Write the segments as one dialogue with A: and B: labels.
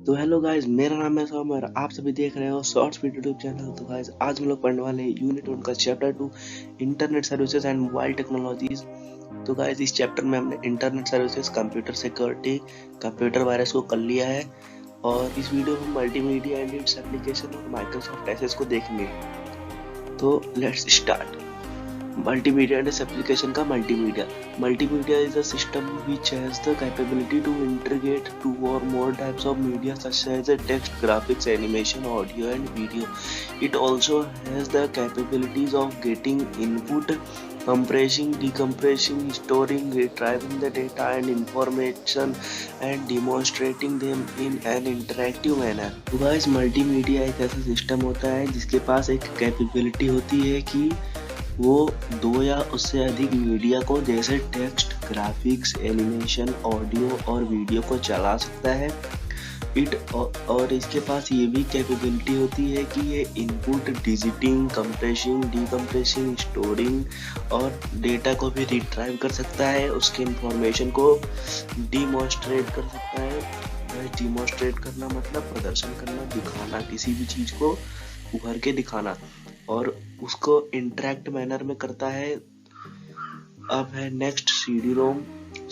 A: तो hello guys, मेरा नाम है सौम और आप सभी देख रहे हो शॉर्ट्स यूट्यूब चैनल। तो गाइस, आज हम लोग पढ़ने वाले हैं यूनिट 1 का chapter 2, internet services and mobile technologies. तो गाइस, इस चैप्टर में हमने internet services, computer security, computer virus को कर लिया है। और इस वीडियो में मल्टीमीडिया एंड इट्स एप्लीकेशन और माइक्रोसॉफ्ट एसेस को देखेंगे। तो let's start. Multimedia and its application का multimedia. Multimedia is a system which has the capability to integrate two or more types of media such as text, graphics, animation, audio and video. It also has the capabilities of getting input, compressing, decompressing, storing, retrieving the data and information and demonstrating them in an interactive manner. तो guys, multimedia एक ऐसा system होता है जिसके पास एक capability होती है कि वो दो या उससे अधिक मीडिया को जैसे टेक्स्ट, ग्राफिक्स, एनिमेशन, ऑडियो और वीडियो को चला सकता है। और इसके पास ये भी कैपेबिलिटी होती है कि ये इनपुट, डिजिटिंग, कंप्रेसिंग, डीकंप्रेसिंग, स्टोरिंग और डेटा को भी रिट्राइव कर सकता है, उसके इंफॉर्मेशन को डिमॉन्स्ट्रेट कर सकता है। डिमॉन्स्ट्रेट करना मतलब प्रदर्शन करना, दिखाना, किसी भी चीज को उभर के दिखाना, और उसको इंटरेक्ट मैनर में करता है। अब है next CD-ROM।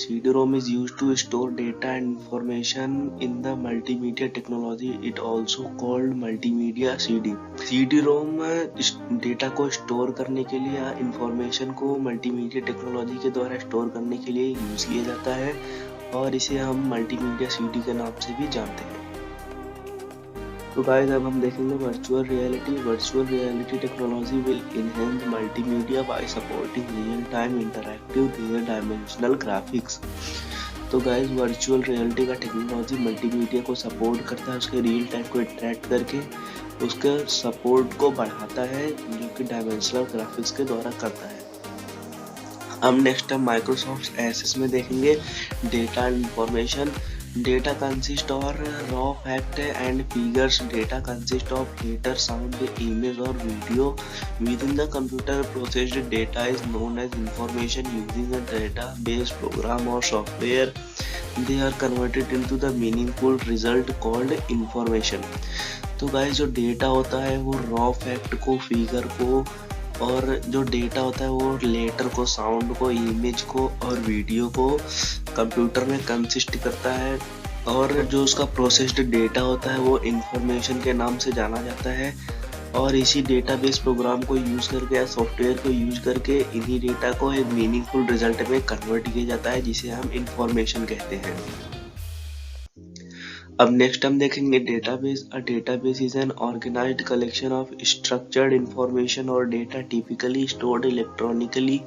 A: CD-ROM is used to store data and information in the multimedia technology. It also called multimedia CD. CD-ROM data को स्टोर करने के लिए या इंफॉर्मेशन को मल्टीमीडिया टेक्नोलॉजी के द्वारा स्टोर करने के लिए यूज किया जाता है, और इसे हम मल्टीमीडिया CD के नाम से भी जानते हैं। तो गाइस, अब हम देखेंगे virtual reality. Virtual reality technology will enhance multimedia bye supporting real time interactive real dimensional graphics. तो गाइस, वर्चुअल रियलिटी का टेक्नोलॉजी मल्टीमीडिया को सपोर्ट करता है, उसके रियल टाइम को इंटरैक्ट करके उसके सपोर्ट को बढ़ाता है, जो कि डायमेंशनल ग्राफिक्स के द्वारा करता है। अब नेक्स्ट हम माइक्रोसॉफ्ट एसेस में देखेंगे data and information. Data consists of raw fact and figures. Data consists of letter, sound, image or video. Within the computer, processed data is known as information. Using a database program or software, they are converted into the meaningful result called information. तो guys, जो data होता है वो raw fact को, figure को, और जो data होता है वो लेटर को, साउंड को, इमेज को और वीडियो को कंप्यूटर में कंसिस्ट करता है। और जो उसका प्रोसेस्ड डेटा होता है वो इंफॉर्मेशन के नाम से जाना जाता है। और इसी डेटाबेस प्रोग्राम को यूज करके या सॉफ्टवेयर को यूज करके इन्हीं डेटा को एक मीनिंगफुल रिजल्ट में कन्वर्ट किया जाता है, जिसे हम इंफॉर्मेशन कहते हैं। अब नेक्स्ट हम देखेंगे database. A database is an organised collection of structured information और data typically stored electronically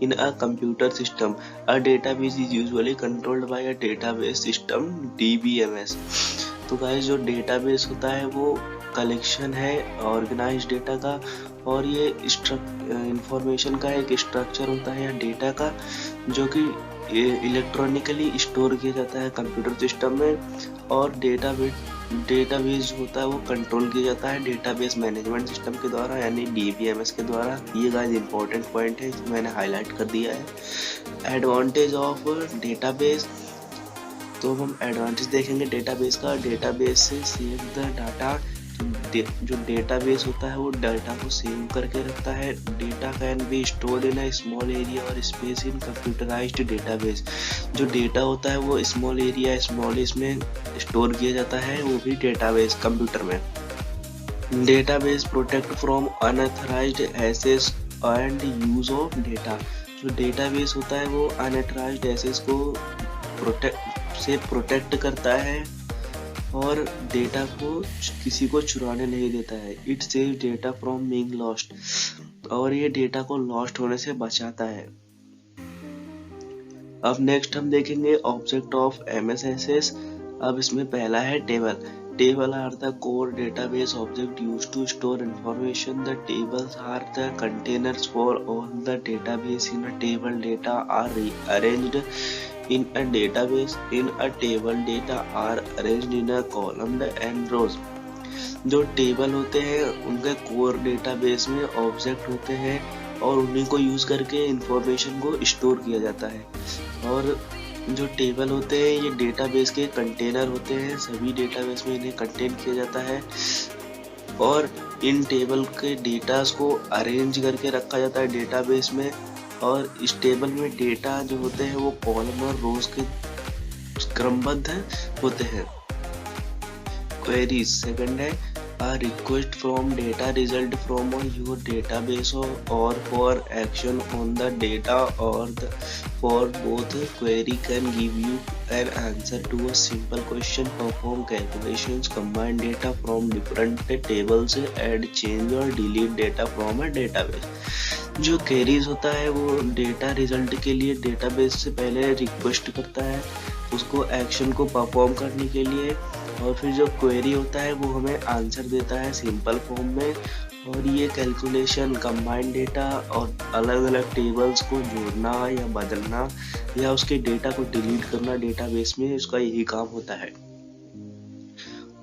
A: in a computer system. A database is usually controlled by a database system DBMS। तो गाइस, जो database होता है वो collection है organised data का, और ये इंफॉर्मेशन का एक स्ट्रक्चर होता है या डेटा का, जो कि इलेक्ट्रॉनिकली स्टोर किया जाता है कंप्यूटर सिस्टम में। और डेटाबेस होता है वो कंट्रोल किया जाता है डेटाबेस मैनेजमेंट सिस्टम के द्वारा, यानी DBMS के द्वारा। ये गाइस इंपॉर्टेंट पॉइंट है, मैंने हाईलाइट कर दिया है। Advantage of database. तो हम एडवांटेज देखेंगे डेटाबेस का। डेटाबेस से सेव द डाटा। जो डेटाबेस होता है वो डाटा को सेव करके रखता है। Data can be stored in a small area और स्पेस इन कंप्यूटराइज्ड डेटाबेस। जो डेटा होता है वो स्मॉल एरिया, स्मॉल इसमें स्टोर किया जाता है, वो भी डेटाबेस कंप्यूटर में। Database protect from unauthorised access and use of data. जो डेटाबेस होता है वो अनऑथराइज्ड एक्सेस को प्रोटेक्ट करता है और डेटा को किसी को चुराने नहीं देता है। It saves data from being lost, और ये डेटा को लॉस्ट होने से बचाता है। अब नेक्स्ट हम देखेंगे ऑब्जेक्ट ऑफ MS एसेस। अब इसमें पहला है table. Table are the core database object used to store information. The tables are the containers for all the database in a table. Data are arranged in a database. In a table, data are arranged in a column and rows. जो table होते हैं उनके core database में object होते हैं और उन्हीं को यूज करके इंफॉर्मेशन को स्टोर किया जाता है। और जो टेबल होते हैं ये डेटाबेस के कंटेनर होते हैं, सभी डेटाबेस में इन्हें कंटेन किया जाता है और इन टेबल के डेटास को अरेंज करके रखा जाता है डेटाबेस में। और इस टेबल में डेटा जो होते हैं वो कॉलम और रोज के क्रमबद्ध होते हैं। क्वेरीज सेकंड है a request from data result from your database or for action on the data or for both query can give you an answer to a simple question, perform calculations, combine data from different tables, add, change or delete data from a database। जो queries होता है वो data result के लिए database से पहले request करता है उसको एक्शन को परफॉर्म करने के लिए, और फिर जो क्वेरी होता है वो हमें आंसर देता है सिंपल फॉर्म में। और ये कैलकुलेशन, कंबाइंड डेटा और अलग अलग टेबल्स को जोड़ना या बदलना या उसके डेटा को डिलीट करना डेटाबेस में, उसका यही काम होता है।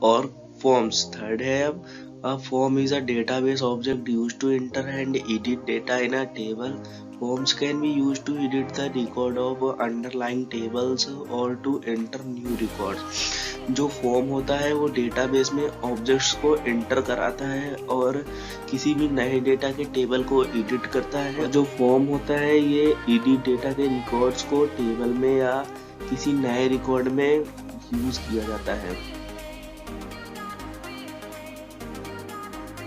A: और फॉर्म्स थर्ड है अब a form is a database object used to enter and edit data in a table. Forms can be used to edit the record of underlying tables or to enter new records। जो form होता है वो database में objects को enter कराता है और किसी भी नए डेटा के टेबल को एडिट करता है। जो फॉर्म होता है ये एडिट डेटा के रिकॉर्ड्स को टेबल में या किसी नए रिकॉर्ड में यूज किया जाता है।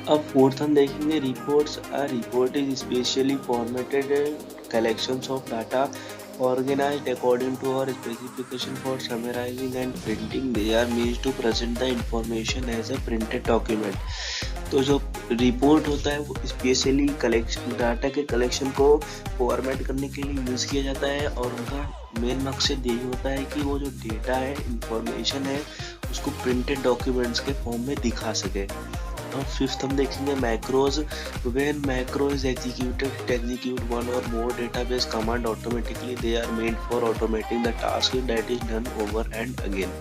A: अब फोर्थ हम देखेंगे reports. Report is specially formatted collections of data organized according to our specification for summarizing and printing. They are meant to present the information as a printed document। तो जो report होता है वो स्पेशली कलेक्शन डाटा के collection को format करने के लिए यूज किया जाता है और उनका मेन मकसद यही होता है कि वो जो डेटा है, इंफॉर्मेशन है, उसको प्रिंटेड डॉक्यूमेंट्स के फॉर्म में दिखा सके। और फिफ्थ हम देखेंगे macros. When macro is executed to execute one or more database command automatically, they are meant for automating the task that is done over and again।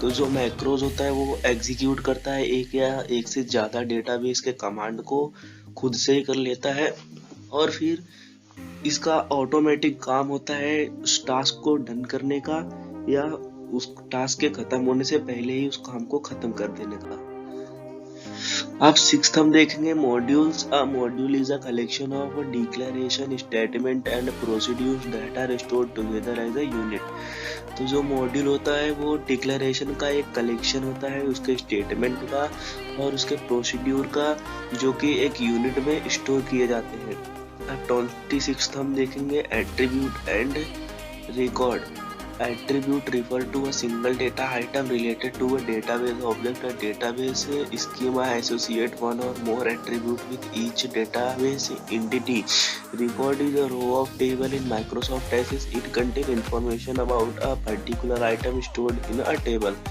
A: तो जो मैक्रोज होता है वो एग्जीक्यूट करता है एक या एक से ज्यादा डेटाबेस के कमांड को खुद से ही कर लेता है और फिर इसका ऑटोमेटिक काम होता है उस टास्क को डन करने का या उस टास्क के खत्म होने से पहले ही उस काम को खत्म कर देने का। अब सिक्स्थ हम देखेंगे modules. A module is a collection of declaration, statement and procedures that are stored together as a unit. तो जो मॉड्यूल होता है वो डिक्लेरेशन का एक कलेक्शन होता है, उसके स्टेटमेंट का और उसके प्रोसीड्यूर का, जो कि एक यूनिट में स्टोर किए जाते हैं। अब 26th हम देखेंगे attribute and record. Attribute refer to a single data item related to a database object. A database schema associate one or more attribute with each database entity. Record is a row of table in Microsoft Access. It contains information about a particular item stored in a table।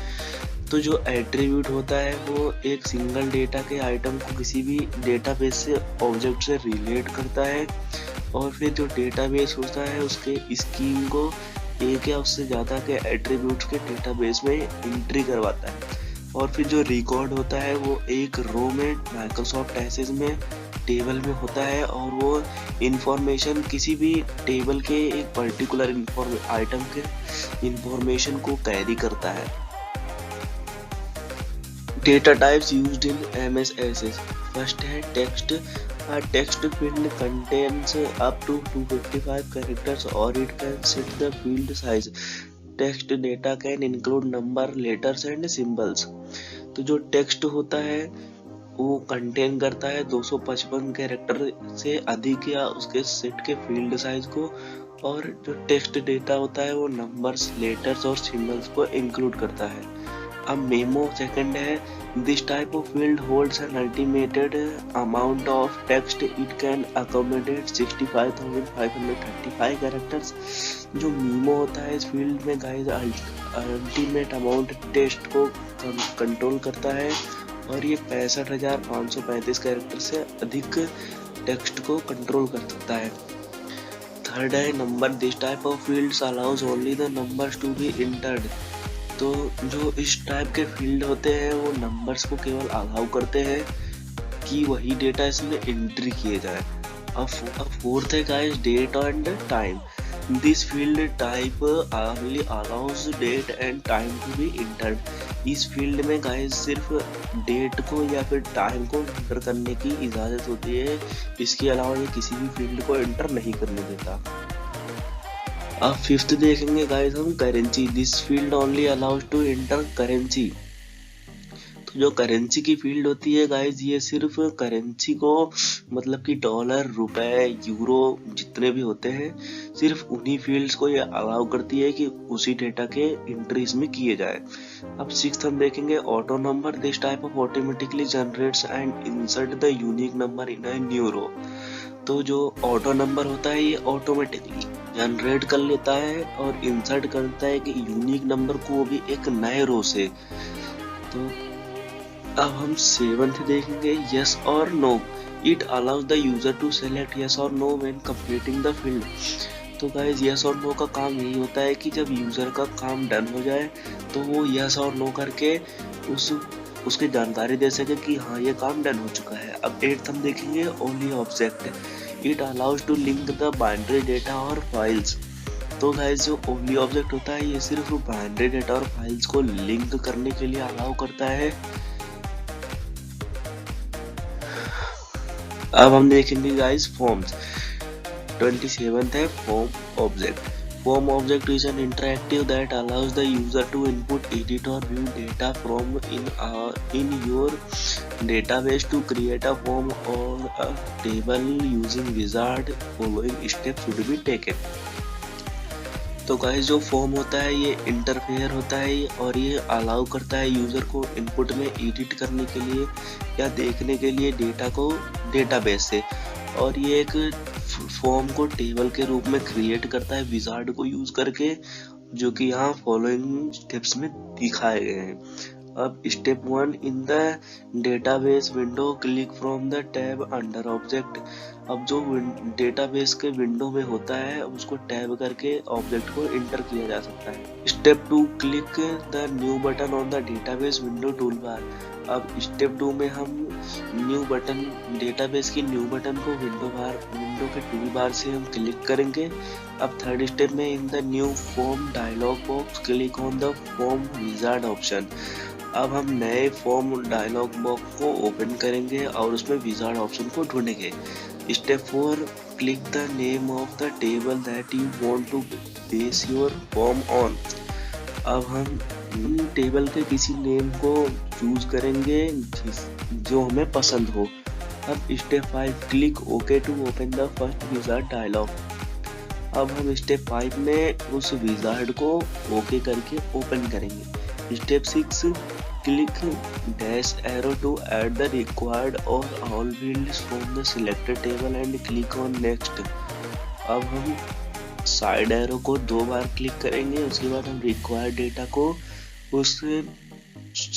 A: तो जो attribute होता है वो एक single data के item को किसी भी डेटाबेस से ऑब्जेक्ट से रिलेट करता है और फिर जो डेटाबेस होता है उसके स्कीम को एक या उससे ज्यादा के एट्रीब्यूट्स के डेटाबेस में एंट्री करवाता है। और फिर जो रिकॉर्ड होता है वो एक रो में माइक्रोसॉफ्ट एक्सेस में टेबल में होता है और वो इंफॉर्मेशन किसी भी टेबल के एक पर्टिकुलर आइटम के इंफॉर्मेशन को कैरी करता है। Data types used in MS Access. First है text. A text field contains up to 255 characters or it can set the field size। Text data can include number, letters and symbols। तो जो text होता है वो contain करता है 255 character से अधिक या उसके सेट के फील्ड साइज को, और जो टेक्स्ट डेटा होता है वो नंबर्स, लेटर्स और सिंबल्स को इंक्लूड करता है। अब मेमो सेकंड है। This type of field holds an ultimated amount of text. It can accommodate 65,535 characters। जो मीमो होता है इस फील्ड में गाइस अल्टीमेट अमाउंट टेक्स्ट को कंट्रोल करता है और ये 65,535 कैरेक्टर से अधिक टेक्स्ट को कंट्रोल कर सकता है। थर्ड है number. This type of fields allows only the numbers to be entered. तो जो इस टाइप के फील्ड होते हैं वो नंबर्स को केवल अलाउ करते हैं कि वही डेटा इसमें एंट्री किए जाए। अब फोर्थ है guys date and time. This field type only allows date and time to be entered। इस फील्ड में गाइस सिर्फ डेट को या फिर टाइम को एंटर करने की इजाजत होती है, इसके अलावा ये किसी भी फील्ड को एंटर नहीं करने देता। अब फिफ्थ देखेंगे गाइस हम currency. This field only allows to enter currency. तो जो करेंसी की फील्ड होती है गाइस, ये सिर्फ करेंसी को मतलब कि डॉलर, रुपए, यूरो जितने भी होते हैं, सिर्फ उन्हीं फील्ड्स को ये अलाउ करती है कि उसी डेटा के एंट्रीज में किए जाए। अब सिक्स्थ हम देखेंगे auto number. This type of automatically generates and insert the unique number in a new row. तो जो ऑटो नंबर होता है ये ऑटोमेटिकली जनरेट कर लेता है और इंसर्ट करता है कि यूनिक नंबर को भी एक नए रो से। तो अब हम सेवंथ देखेंगे यस और no. It allows the user to select yes और no when completing the field. तो गाइस यस और नो का काम यही होता है कि जब यूजर का काम डन हो जाए तो वो यस और नो करके उसकी जानकारी दे सके कि हाँ ये काम डन हो चुका है। अब एट्थ हम देखेंगे only object. It allows to link the binary data और फाइल्स। तो गाइस जो ओनली ऑब्जेक्ट होता है ये सिर्फ बाइनरी डेटा और फाइल्स को लिंक करने के लिए अलाउ करता है। अब हम देखेंगे गाइस फॉर्म्स। 27th है form object. Form object is an interactive that allows the user to input, edit और view data from in your database to create a form और a table using wizard. Following steps should be taken. तो guys जो form होता है ये interfere होता है और ये अलाउ करता है यूजर को इनपुट में एडिट करने के लिए या देखने के लिए डेटा को डेटाबेस से, और ये एक फॉर्म को टेबल के रूप में क्रिएट करता है विजार्ड को यूज करके, जो कि यहाँ फॉलोइंग स्टेप्स में दिखाए गए हैं। अब step 1 in the database window click from the tab under object. अब जो डेटाबेस के विंडो में होता है उसको टैब करके ऑब्जेक्ट को इंटर किया जा सकता है। Step 2 click the new button on the database window toolbar. अब स्टेप 2 में हम न्यू बटन, डेटाबेस की न्यू बटन को विंडो के टूल बार से हम क्लिक करेंगे। अब थर्ड स्टेप में in the new form dialog box click on the form wizard option. अब हम नए फॉर्म डायलॉग बॉक्स को ओपन करेंगे और उसमें विजार्ड ऑप्शन को ढूंढेंगे। Step 4 click the name of the table that you want to base your form on. अब हम टेबल के किसी नेम को चूज करेंगे जो हमें पसंद हो। अब step 5 click okay to open the first wizard dialog. अब हम स्टेप 5 में उस विजार्ड को ओके करके ओपन करेंगे। Step 6 click dash arrow to add the required और all fields from the selected table and click on next. अब हम साइड एरो को 2 बार क्लिक करेंगे, उसके बाद हम रिक्वायर्ड डेटा को उस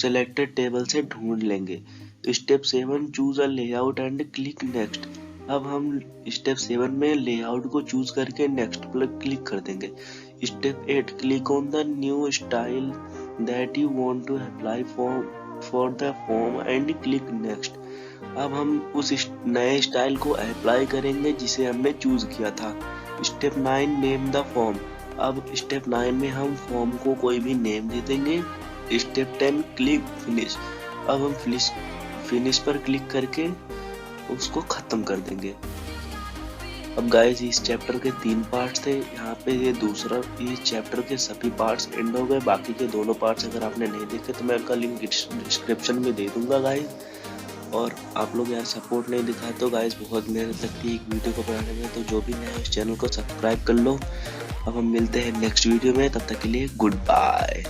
A: सिलेक्टेड टेबल से ढूंढ लेंगे। Step 7 choose a layout and click next. अब हम स्टेप 7 में लेआउट को चूज करके नेक्स्ट पर क्लिक कर देंगे। Step 8 click on the new style that you want to apply for the form and click next। अब हम उस नए स्टाइल को अप्लाई करेंगे जिसे हमने चूज किया था। Step 9 name the form. अब स्टेप 9 में हम फॉर्म को कोई भी नेम दे देंगे। Step 10 click finish. अब हम फिनिश पर क्लिक करके उसको खत्म कर देंगे। अब गाइस इस चैप्टर के 3 पार्ट्स थे, यहाँ पे ये चैप्टर के सभी पार्ट्स एंड हो गए। बाकी के दोनों पार्ट्स अगर आपने नहीं देखे तो मैं उनका लिंक डिस्क्रिप्शन में दे दूंगा गाइस। और आप लोग यार सपोर्ट नहीं दिखाए तो गाइस बहुत मेहनत लगती है एक वीडियो को बनाने में, तो जो भी नया है इस चैनल को सब्सक्राइब कर लो। अब हम मिलते हैं नेक्स्ट वीडियो में, तब तक के लिए गुड बाय।